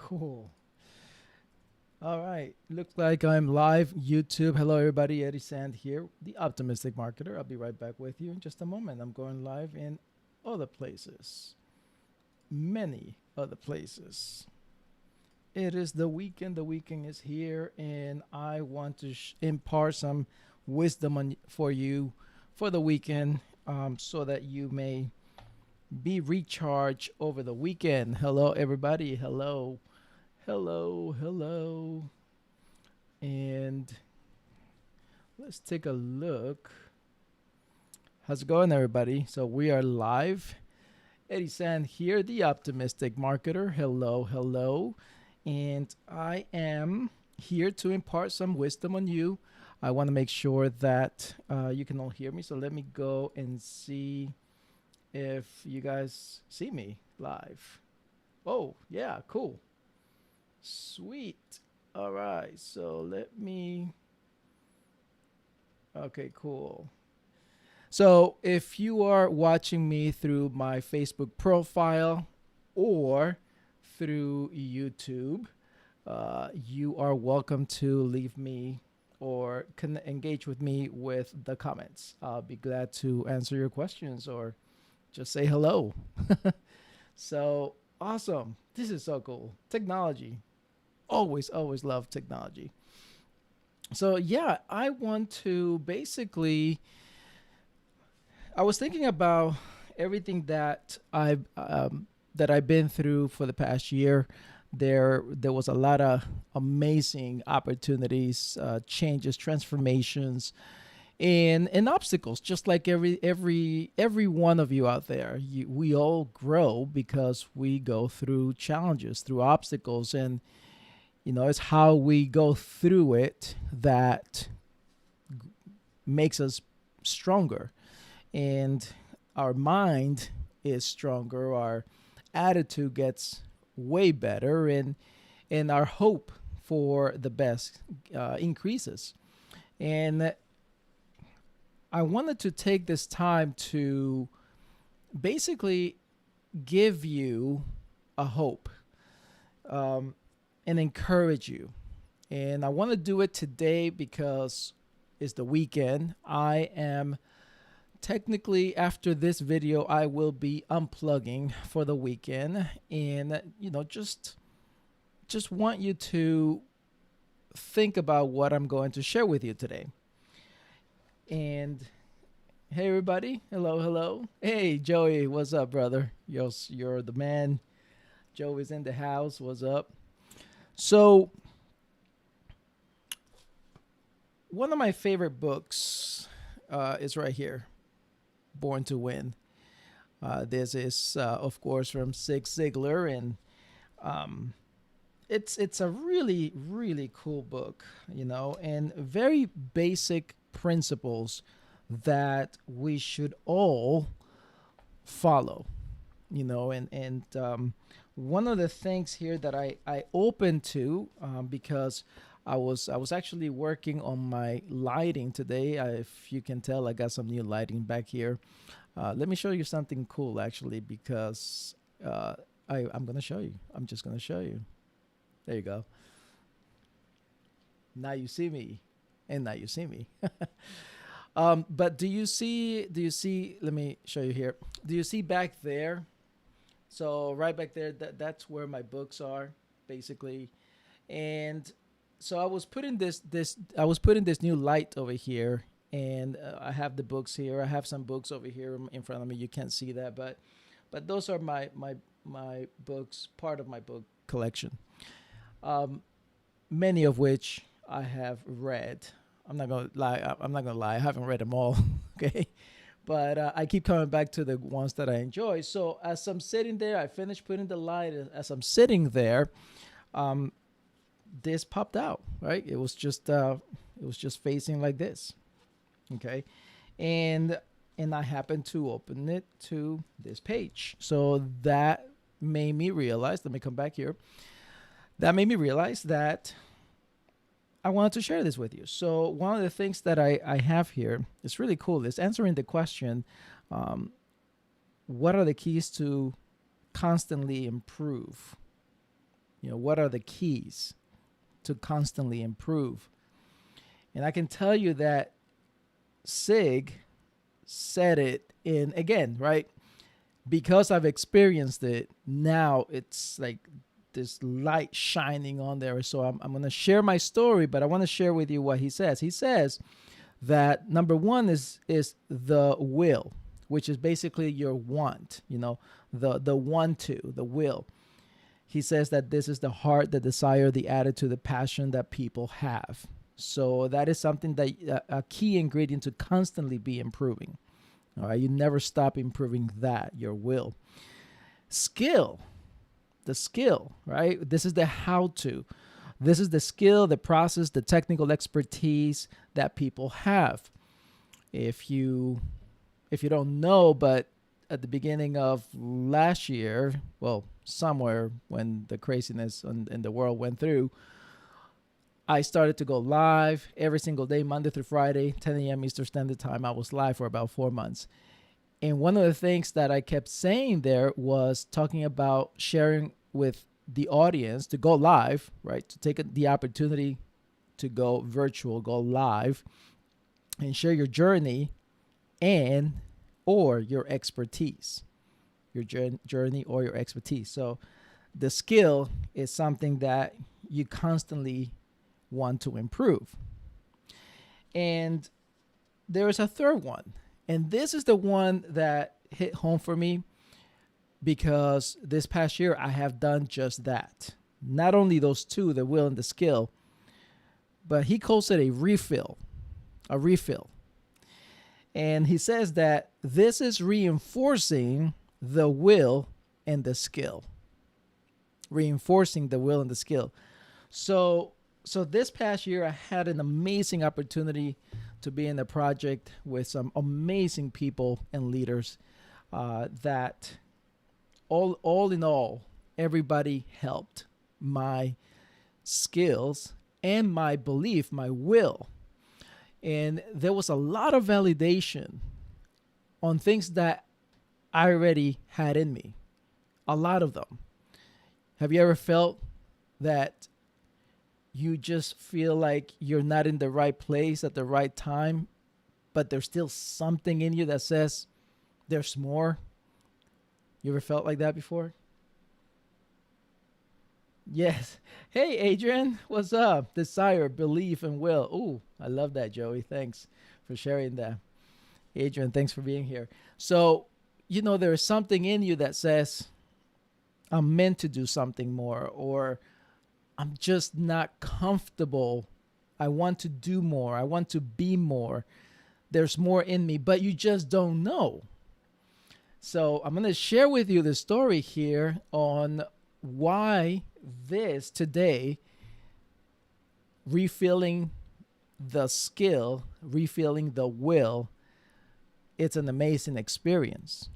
Cool. All right. Looks like I'm live YouTube. Hello, everybody. Eddie Sand here, the optimistic marketer. I'll be right back with you in just a moment. I'm going live in other places, many other places. It is the weekend. The weekend is here, and I want to impart some wisdom for you for the weekend so that you may be recharged over the weekend. Hello, everybody. Hello. Hello, hello. And let's take a look. How's it going, everybody? So we are live. Eddie San here, the optimistic marketer. Hello, hello. And I am here to impart some wisdom on you. I want to make sure that you can all hear me. So let me go and see if you guys see me live. Oh, yeah, cool. Sweet. All right. So let me. Okay, cool. So if you are watching me through my Facebook profile or through YouTube, you are welcome to leave me or engage with me with the comments. I'll be glad to answer your questions or just say hello. So awesome. This is so cool. Technology. Always love technology. So yeah, I want to basically. I was thinking about everything that I've been through for the past year. There was a lot of amazing opportunities, changes, transformations, and obstacles. Just like every one of you out there, we all grow because we go through challenges, through obstacles, and it's how we go through it that makes us stronger. And our mind is stronger, our attitude gets way better, and our hope for the best increases. And I wanted to take this time to basically give you a hope um, and encourage you. And I want to do it today because it's the weekend. I am technically, after this video, I will be unplugging for the weekend, and just want you to think about what I'm going to share with you today. And hey, everybody, hello, hello. Hey, Joey, what's up, brother? You're the man. Joey's in the house. What's up? So, one of my favorite books is right here, Born to Win. This is, of course, from Zig Ziglar, and um, it's a really cool book, and very basic principles that we should all follow, and one of the things here that I open to because I was actually working on my lighting today. If you can tell, I got some new lighting back here. Let me show you something cool, actually, because I'm going to show you. I'm just going to show you. There you go. Now you see me, and now you see me. But do you see? Let me show you here. Do you see back there? So right back there, that's where my books are, basically, and so I was putting this new light over here, and I have the books here. I have some books over here in front of me. You can't see that, but those are my books, part of my book collection. Um, Many of which I have read. I'm not gonna lie. I'm not gonna lie. I haven't read them all. Okay, but I keep coming back to the ones that I enjoy. So as I'm sitting there, I finished putting the light. As I'm sitting there, um, this popped out. Right, it was just facing like this. Okay, and and I happened to open it to this page. So that made me realize. Let me come back here. That made me realize that I wanted to share this with you. So one of the things that I have here is really cool. Is answering the question, um, what are the keys to constantly improve? What are the keys to constantly improve? And I can tell you that Sig said it in, again, right? Because I've experienced it, now it's like this light shining on there. So I'm going to share my story, but I want to share with you what he says. He says that number one is the will, which is basically your want, the want to, the will. He says that this is the heart, the desire, the attitude, the passion that people have. So that is something that a key ingredient to constantly be improving. All right, you never stop improving that, your will. Skill, the skill, right? This is the how to. This is the skill, the process, the technical expertise that people have. If you don't know, but at the beginning of last year, well, somewhere when the craziness in the world went through, I started to go live every single day, Monday through Friday, 10 a.m. Eastern Standard Time. I was live for about 4 months. And one of the things that I kept saying there was talking about sharing with the audience to go live, right? To take the opportunity to go virtual, go live, and share your journey and or your expertise, your journey or your expertise. So the skill is something that you constantly want to improve. And there is a third one. And this is the one that hit home for me because this past year I have done just that. Not only those two, the will and the skill, but he calls it a refill. A refill. And he says that this is reinforcing the will and the skill. Reinforcing the will and the skill. So this past year, I had an amazing opportunity to be in the project with some amazing people and leaders that all in all, everybody helped my skills and my belief, my will. And there was a lot of validation on things that I already had in me. A lot of them. Have you ever felt that you just feel like you're not in the right place at the right time, but there's still something in you that says there's more? You ever felt like that before? Yes. Hey, Adrian, what's up? Desire, belief, and will. Ooh, I love that, Joey. Thanks for sharing that. Adrian, thanks for being here. So, there is something in you that says, I'm meant to do something more, or I'm just not comfortable. I want to do more. I want to be more. There's more in me, but you just don't know. So I'm going to share with you the story here on why this today, refilling the skill, refilling the will, it's an amazing experience.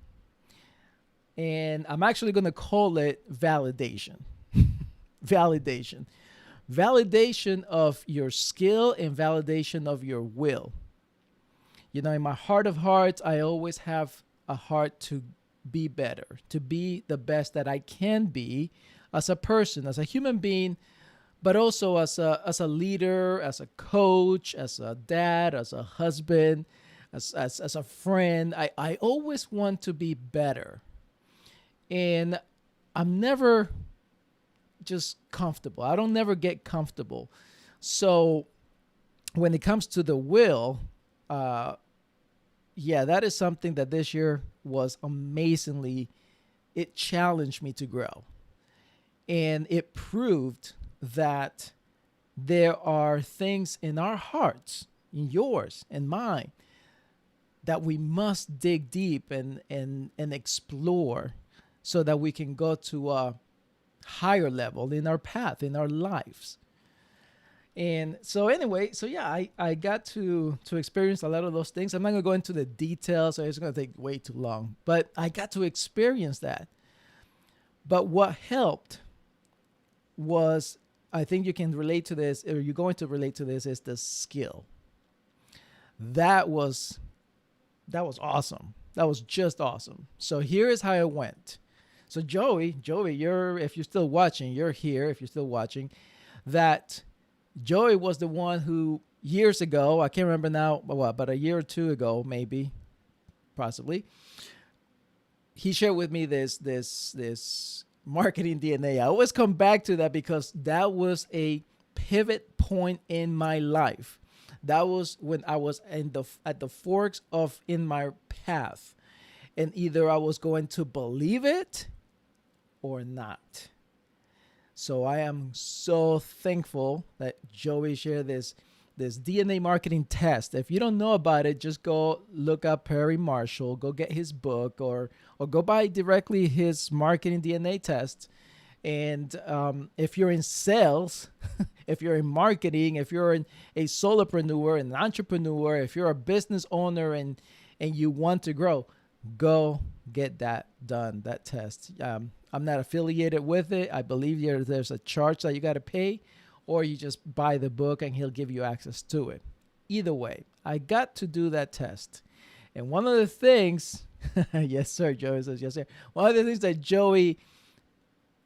And I'm actually going to call it validation. Validation. Validation of your skill and validation of your will. In my heart of hearts, I always have a heart to be better, to be the best that I can be as a person, as a human being, but also as a leader, as a coach, as a dad, as a husband, as a friend. I always want to be better. And I'm never just comfortable. I don't never get comfortable. So when it comes to the will, that is something that this year was amazingly, it challenged me to grow. And it proved that there are things in our hearts, in yours and mine, that we must dig deep and explore so that we can go to a higher level in our path, in our lives. And so anyway, I got to experience a lot of those things. I'm not going to go into the details, so it's going to take way too long. But I got to experience that. But what helped was, I think you can relate to this, or you're going to relate to this, is the skill. That was awesome. That was just awesome. So here is how it went. So Joey, you're if you're still watching, you're here. If you're still watching, that Joey was the one who years ago, I can't remember now, what, but a year or two ago, maybe, possibly, he shared with me this marketing DNA. I always come back to that because that was a pivot point in my life. That was when I was in the at the forks of in my path, and either I was going to believe it or not. So I am so thankful that Joey shared this DNA marketing test. If you don't know about it, just go look up Perry Marshall, go get his book, or go buy directly his marketing DNA test. And if you're in sales, if you're in marketing, if you're a solopreneur, an entrepreneur, if you're a business owner and you want to grow, go get that done, that test. I'm not affiliated with it. I believe there's a charge that you got to pay, or you just buy the book and he'll give you access to it. Either way, I got to do that test. And one of the things, yes, sir, Joey says, yes, sir. One of the things that Joey,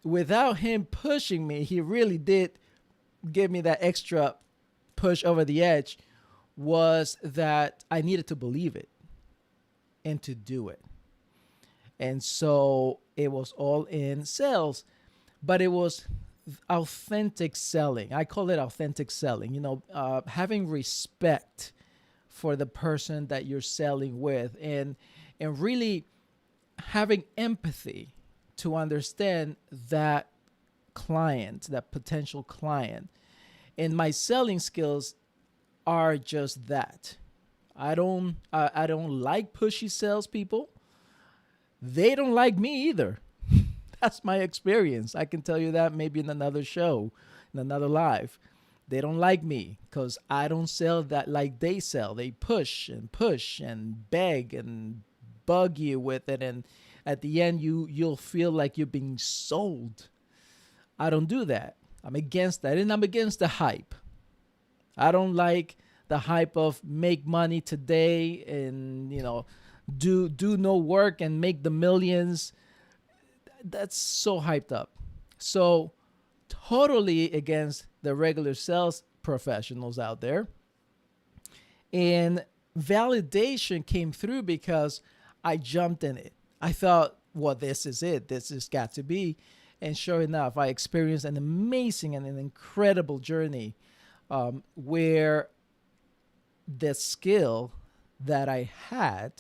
without him pushing me, he really did give me that extra push over the edge, was that I needed to believe it and to do it. And so it was all in sales, but it was authentic selling. I call it authentic selling, having respect for the person that you're selling with, and really having empathy to understand that client, that potential client. And my selling skills are just that. I don't like pushy salespeople. They don't like me either. That's my experience. I can tell you that maybe in another show, in another live. They don't like me because I don't sell that like they sell. They push and beg and bug you with it, and at the end you'll feel like you're being sold. I don't do that. I'm against that, and I'm against the hype. I don't like the hype of make money today and do no work and make the millions. That's so hyped up. So totally against the regular sales professionals out there. And validation came through because I jumped in it. I thought, well, this is it. This has got to be. And sure enough, I experienced an amazing and an incredible journey where the skill that I had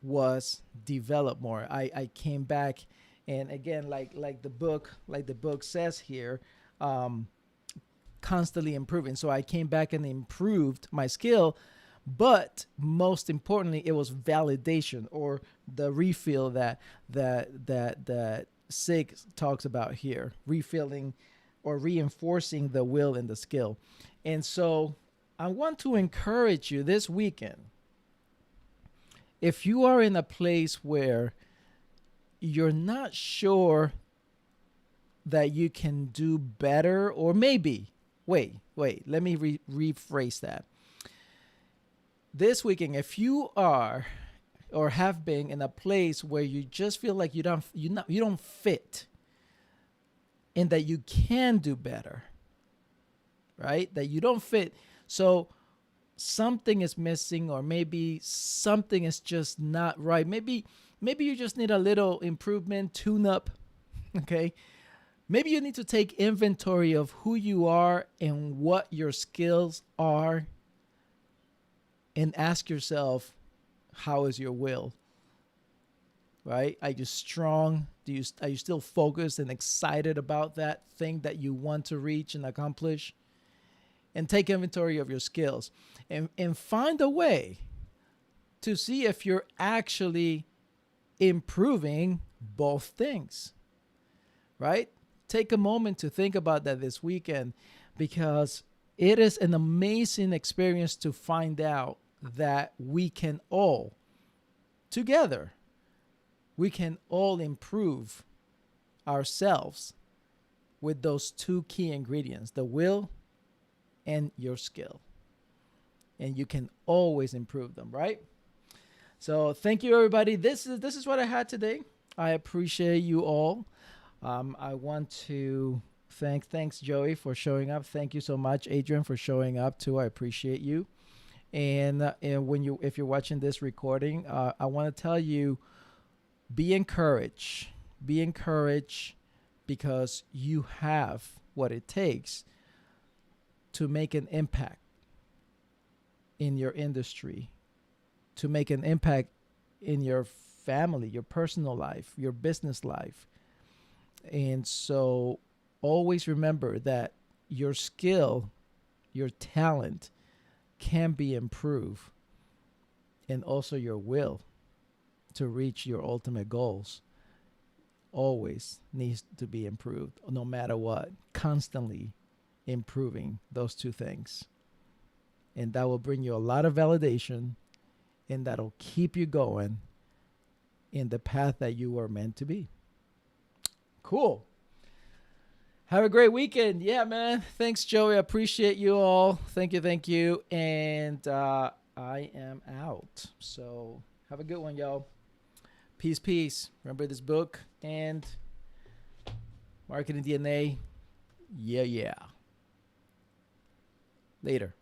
was developed more. I came back, and again, like the book says here, constantly improving. So I came back and improved my skill, but most importantly, it was validation, or the refill that Sig talks about here, refilling or reinforcing the will and the skill. And so I want to encourage you this weekend. If you are in a place where you're not sure that you can do better, or maybe, wait, let me rephrase that. This weekend, if you are or have been in a place where you just feel like you don't fit, and that you can do better, right? That you don't fit. So something is missing, or maybe something is just not right. Maybe you just need a little improvement, tune up. Okay. Maybe you need to take inventory of who you are and what your skills are, and ask yourself, how is your will? Right? Are you strong? Are you still focused and excited about that thing that you want to reach and accomplish? And take inventory of your skills, and find a way to see if you're actually improving both things, right? Take a moment to think about that this weekend, because it is an amazing experience to find out that we can all, together, we can all improve ourselves with those two key ingredients, the will and your skill. And you can always improve them, right? So thank you, everybody. This is what I had today. I appreciate you all. I want to thanks Joey for showing up. Thank you so much, Adrian, for showing up too. I appreciate you. And when you if you're watching this recording, I want to tell you, be encouraged. Be encouraged because you have what it takes to make an impact in your industry, to make an impact in your family, your personal life, your business life. And so always remember that your skill, your talent can be improved, and also your will to reach your ultimate goals always needs to be improved no matter what, constantly improving those two things. And that will bring you a lot of validation, and that'll keep you going in the path that you were meant to be. Cool. Have a great weekend. Yeah, man. Thanks, Joey. I appreciate you all. Thank you. Thank you. And I am out. So have a good one, y'all. Peace, peace. Remember this book and Marketing DNA. Yeah, yeah. Later.